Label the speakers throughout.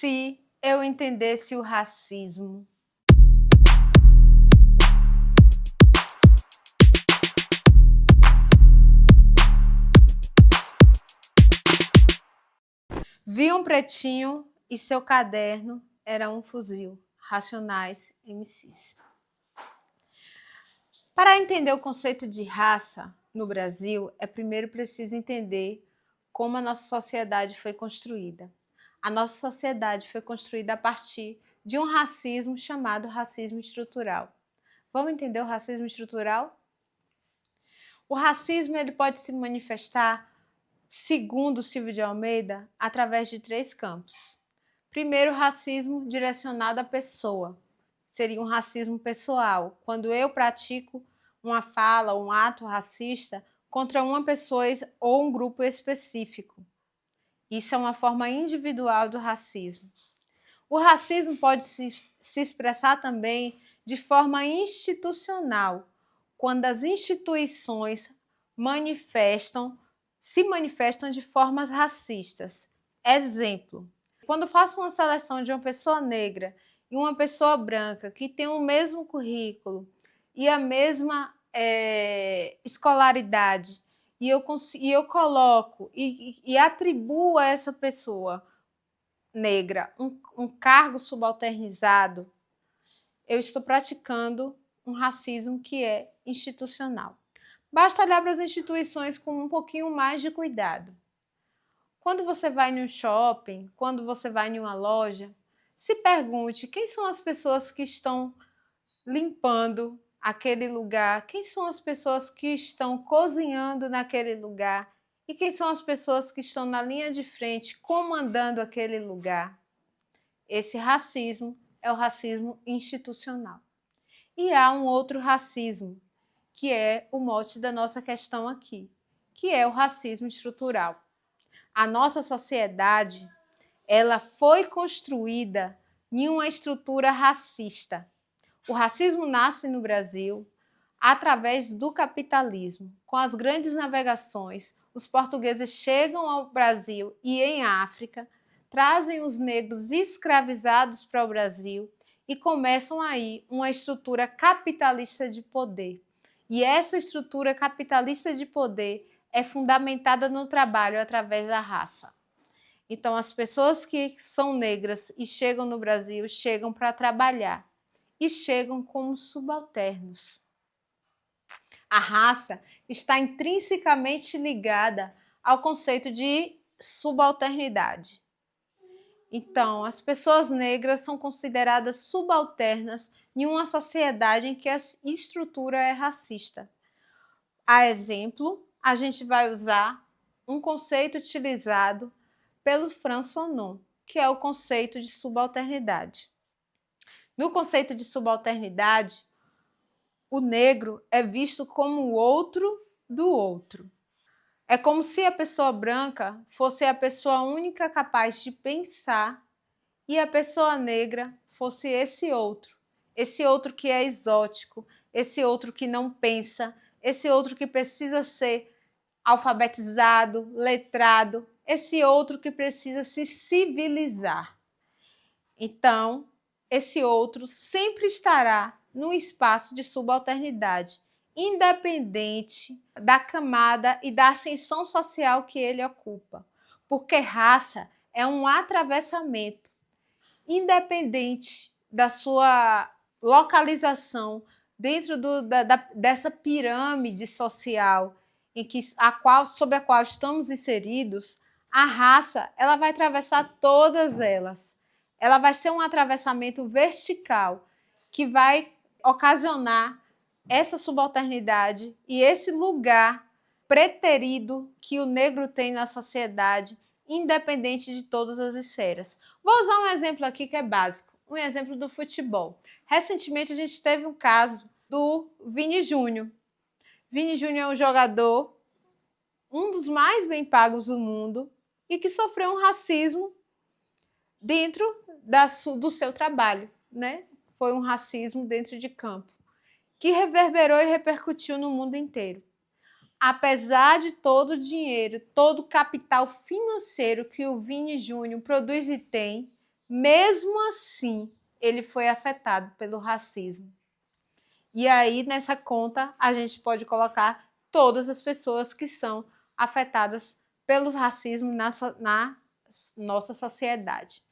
Speaker 1: se eu entendesse o racismo? Vi um pretinho e seu caderno era um fuzil. Racionais MCs. Para entender o conceito de raça no Brasil, é primeiro preciso entender como a nossa sociedade foi construída. A nossa sociedade foi construída a partir de um racismo chamado racismo estrutural. Vamos entender o racismo estrutural? O racismo ele pode se manifestar, segundo Silvio de Almeida, através de 3 campos. Primeiro, o racismo direcionado à pessoa. Seria um racismo pessoal, quando eu pratico uma fala, um ato racista contra uma pessoa ou um grupo específico. Isso é uma forma individual do racismo. O racismo pode se expressar também de forma institucional, quando as instituições se manifestam de formas racistas. Exemplo, quando faço uma seleção de uma pessoa negra e uma pessoa branca que tem o mesmo currículo e a mesma escolaridade, e eu coloco e atribuo a essa pessoa negra um cargo subalternizado, eu estou praticando um racismo que é institucional. Basta olhar para as instituições com um pouquinho mais de cuidado. Quando você vai em um shopping, quando você vai em uma loja, se pergunte quem são as pessoas que estão limpando aquele lugar, quem são as pessoas que estão cozinhando naquele lugar e quem são as pessoas que estão na linha de frente comandando aquele lugar. Esse racismo é o racismo institucional. E há um outro racismo, que é o mote da nossa questão aqui, que é o racismo estrutural. A nossa sociedade, ela foi construída em uma estrutura racista. O racismo nasce no Brasil através do capitalismo. Com as grandes navegações, os portugueses chegam ao Brasil e em África, trazem os negros escravizados para o Brasil e começam aí uma estrutura capitalista de poder. E essa estrutura capitalista de poder é fundamentada no trabalho através da raça. Então, as pessoas que são negras e chegam no Brasil, chegam para trabalhar e chegam como subalternos. A raça está intrinsecamente ligada ao conceito de subalternidade. Então, as pessoas negras são consideradas subalternas em uma sociedade em que a estrutura é racista. A exemplo, a gente vai usar um conceito utilizado pelo Franz Fanon, que é o conceito de subalternidade. No conceito de subalternidade, o negro é visto como o outro do outro. É como se a pessoa branca fosse a pessoa única capaz de pensar e a pessoa negra fosse esse outro que é exótico, esse outro que não pensa, esse outro que precisa ser alfabetizado, letrado, esse outro que precisa se civilizar. Então, esse outro sempre estará num espaço de subalternidade, independente da camada e da ascensão social que ele ocupa, porque raça é um atravessamento, independente da sua localização dentro dessa pirâmide social sob a qual estamos inseridos. A raça ela vai atravessar todas elas. Ela vai ser um atravessamento vertical que vai ocasionar essa subalternidade e esse lugar preterido que o negro tem na sociedade, independente de todas as esferas. Vou usar um exemplo aqui que é básico, um exemplo do futebol. Recentemente a gente teve um caso do Vini Júnior. Vini Júnior é um jogador, um dos mais bem pagos do mundo, e que sofreu um racismo dentro do seu trabalho, né? Foi um racismo dentro de campo, que reverberou e repercutiu no mundo inteiro. Apesar de todo o dinheiro, todo o capital financeiro que o Vini Júnior produz e tem, mesmo assim, ele foi afetado pelo racismo. E aí, nessa conta, a gente pode colocar todas as pessoas que são afetadas pelo racismo na nossa sociedade.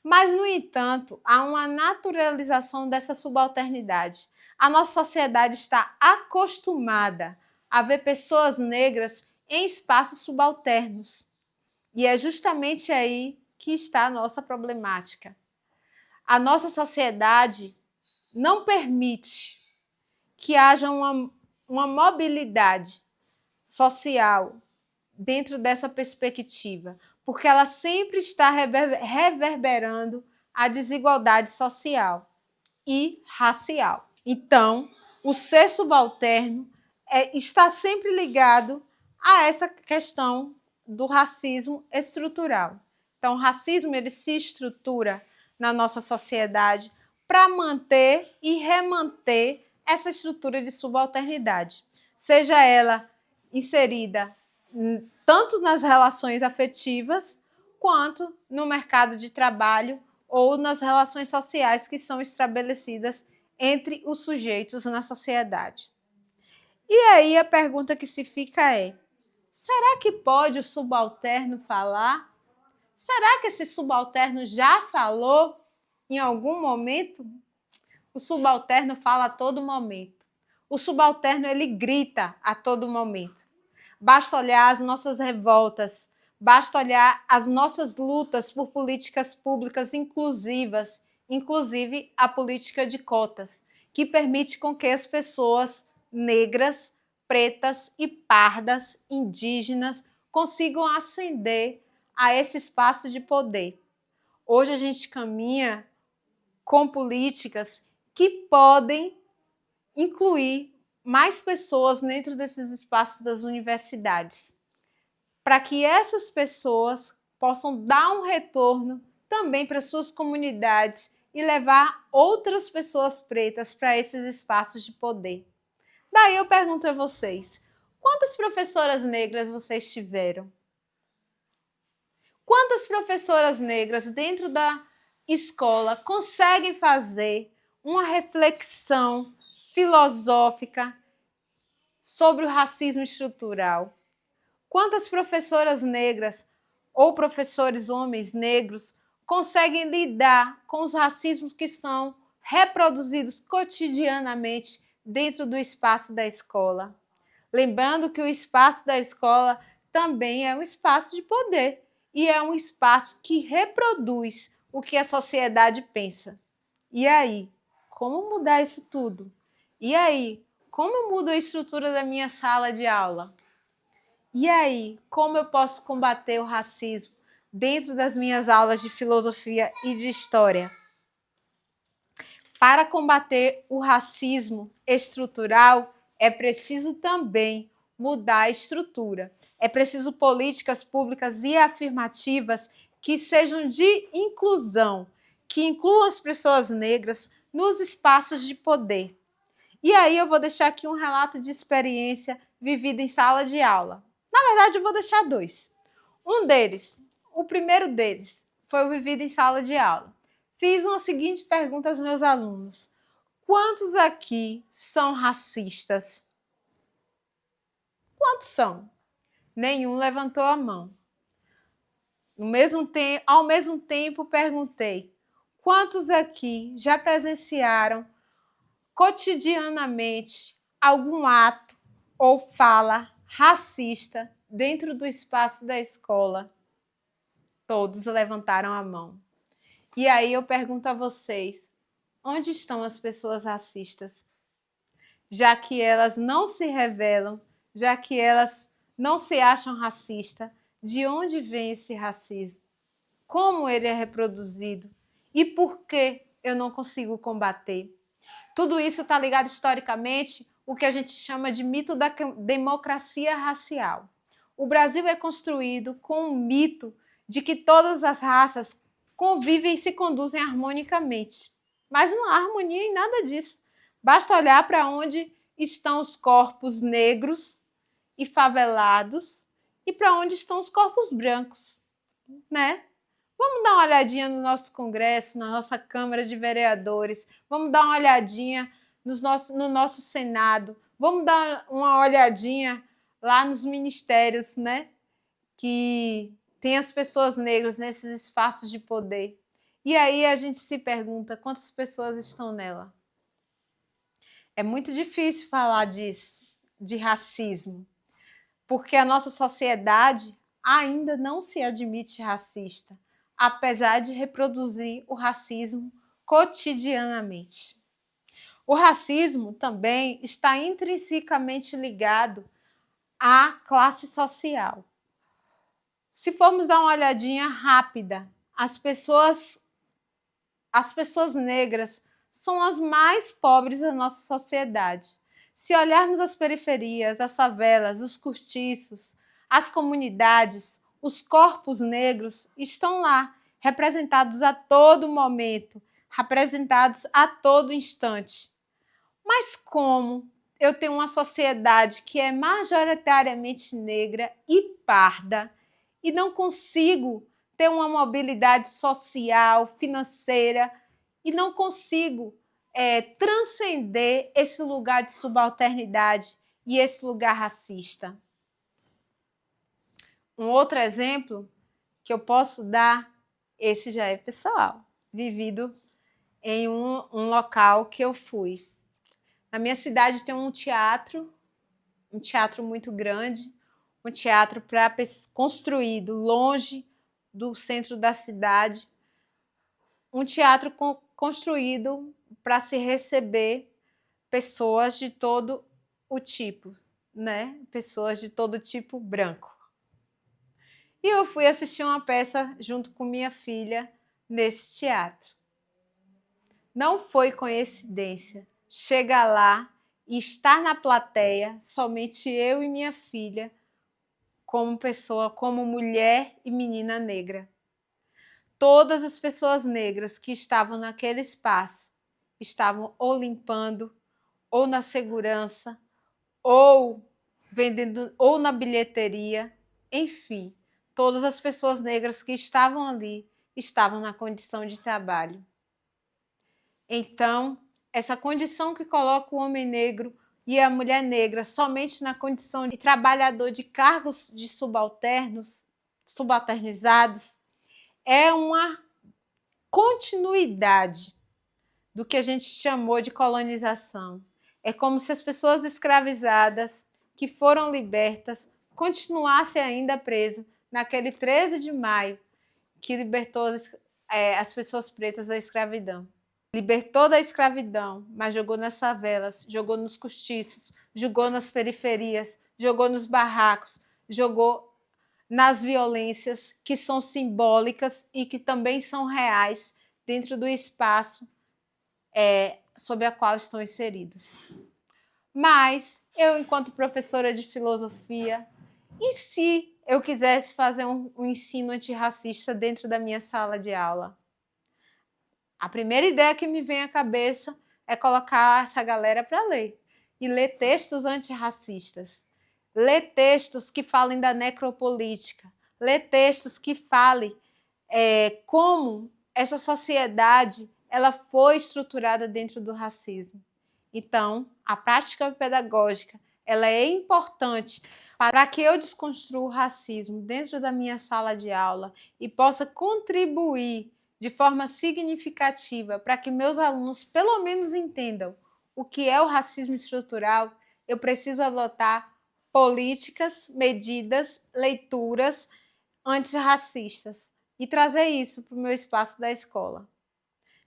Speaker 1: Mas, no entanto, há uma naturalização dessa subalternidade. A nossa sociedade está acostumada a ver pessoas negras em espaços subalternos. E é justamente aí que está a nossa problemática. A nossa sociedade não permite que haja uma mobilidade social dentro dessa perspectiva, porque ela sempre está reverberando a desigualdade social e racial. Então, o ser subalterno está sempre ligado a essa questão do racismo estrutural. Então, o racismo ele se estrutura na nossa sociedade para manter e remanter essa estrutura de subalternidade, seja ela inserida tanto nas relações afetivas quanto no mercado de trabalho ou nas relações sociais que são estabelecidas entre os sujeitos na sociedade. E aí a pergunta que se fica é: será que pode o subalterno falar? Será que esse subalterno já falou em algum momento? O subalterno fala a todo momento. O subalterno ele grita a todo momento. Basta olhar as nossas revoltas, basta olhar as nossas lutas por políticas públicas inclusivas, inclusive a política de cotas, que permite com que as pessoas negras, pretas e pardas, indígenas, consigam ascender a esse espaço de poder. Hoje a gente caminha com políticas que podem incluir mais pessoas dentro desses espaços das universidades, para que essas pessoas possam dar um retorno também para suas comunidades e levar outras pessoas pretas para esses espaços de poder. Daí eu pergunto a vocês, quantas professoras negras vocês tiveram? Quantas professoras negras dentro da escola conseguem fazer uma reflexão filosófica sobre o racismo estrutural? Quantas professoras negras ou professores homens negros conseguem lidar com os racismos que são reproduzidos cotidianamente dentro do espaço da escola? Lembrando que o espaço da escola também é um espaço de poder e é um espaço que reproduz o que a sociedade pensa. E aí, como mudar isso tudo? E aí, como eu mudo a estrutura da minha sala de aula? E aí, como eu posso combater o racismo dentro das minhas aulas de filosofia e de história? Para combater o racismo estrutural, é preciso também mudar a estrutura. É preciso políticas públicas e afirmativas que sejam de inclusão, que incluam as pessoas negras nos espaços de poder. E aí eu vou deixar aqui um relato de experiência vivida em sala de aula. Na verdade, eu vou deixar dois. Um deles, o primeiro deles, foi o vivido em sala de aula. Fiz uma seguinte pergunta aos meus alunos: quantos aqui são racistas? Quantos são? Nenhum levantou a mão. Ao mesmo tempo, perguntei: quantos aqui já presenciaram cotidianamente algum ato ou fala racista dentro do espaço da escola? Todos levantaram a mão. E aí eu pergunto a vocês: onde estão as pessoas racistas? Já que elas não se revelam, já que elas não se acham racistas, de onde vem esse racismo? Como ele é reproduzido? E por que eu não consigo combater? Tudo isso está ligado historicamente o que a gente chama de mito da democracia racial. O Brasil é construído com um mito de que todas as raças convivem e se conduzem harmonicamente. Mas não há harmonia em nada disso. Basta olhar para onde estão os corpos negros e favelados e para onde estão os corpos brancos, né? Vamos dar uma olhadinha no nosso Congresso, na nossa Câmara de Vereadores, vamos dar uma olhadinha no nosso Senado, vamos dar uma olhadinha lá nos ministérios, né? Que tem as pessoas negras nesses espaços de poder. E aí a gente se pergunta quantas pessoas estão nela. É muito difícil falar disso, de racismo, porque a nossa sociedade ainda não se admite racista, apesar de reproduzir o racismo cotidianamente. O racismo também está intrinsecamente ligado à classe social. Se formos dar uma olhadinha rápida, as pessoas negras são as mais pobres da nossa sociedade. Se olharmos as periferias, as favelas, os cortiços, as comunidades, os corpos negros estão lá, representados a todo momento, representados a todo instante. Mas como eu tenho uma sociedade que é majoritariamente negra e parda e não consigo ter uma mobilidade social, financeira, e não consigo transcender esse lugar de subalternidade e esse lugar racista. Um outro exemplo que eu posso dar, esse já é pessoal, vivido em um local que eu fui. Na minha cidade tem um teatro muito grande, um teatro construído longe do centro da cidade, um teatro construído para se receber pessoas de todo o tipo, né? Pessoas de todo tipo branco. E eu fui assistir uma peça junto com minha filha nesse teatro. Não foi coincidência chegar lá e estar na plateia, somente eu e minha filha, como pessoa, como mulher e menina negra. Todas as pessoas negras que estavam naquele espaço estavam ou limpando, ou na segurança, ou vendendo, ou na bilheteria, enfim, todas as pessoas negras que estavam ali estavam na condição de trabalho. Então, essa condição que coloca o homem negro e a mulher negra somente na condição de trabalhador de cargos de subalternizados, é uma continuidade do que a gente chamou de colonização. É como se as pessoas escravizadas que foram libertas continuassem ainda presas naquele 13 de maio que libertou as pessoas pretas da escravidão. Libertou da escravidão, mas jogou nas favelas, jogou nos cortiços, jogou nas periferias, jogou nos barracos, jogou nas violências que são simbólicas e que também são reais dentro do espaço sob a qual estão inseridos. Mas eu, enquanto professora de filosofia, e se eu quisesse fazer um ensino antirracista dentro da minha sala de aula? A primeira ideia que me vem à cabeça é colocar essa galera para ler. E ler textos antirracistas. Ler textos que falem da necropolítica. Ler textos que falem como essa sociedade ela foi estruturada dentro do racismo. Então, a prática pedagógica ela é importante para que eu desconstrua o racismo dentro da minha sala de aula e possa contribuir de forma significativa para que meus alunos pelo menos entendam o que é o racismo estrutural. Eu preciso adotar políticas, medidas, leituras antirracistas e trazer isso para o meu espaço da escola.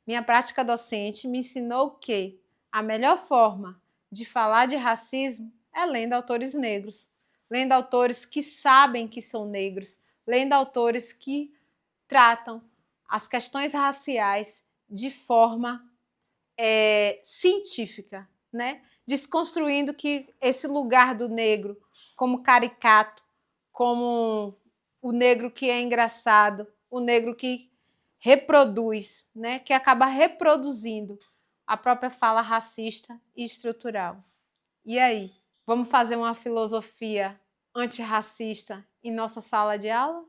Speaker 1: Minha prática docente me ensinou que a melhor forma de falar de racismo é lendo autores negros, lendo autores que sabem que são negros, lendo autores que tratam as questões raciais de forma científica, né? Desconstruindo que esse lugar do negro como caricato, como o negro que é engraçado, o negro que reproduz, né? Que acaba reproduzindo a própria fala racista e estrutural. E aí, vamos fazer uma filosofia antirracista em nossa sala de aula?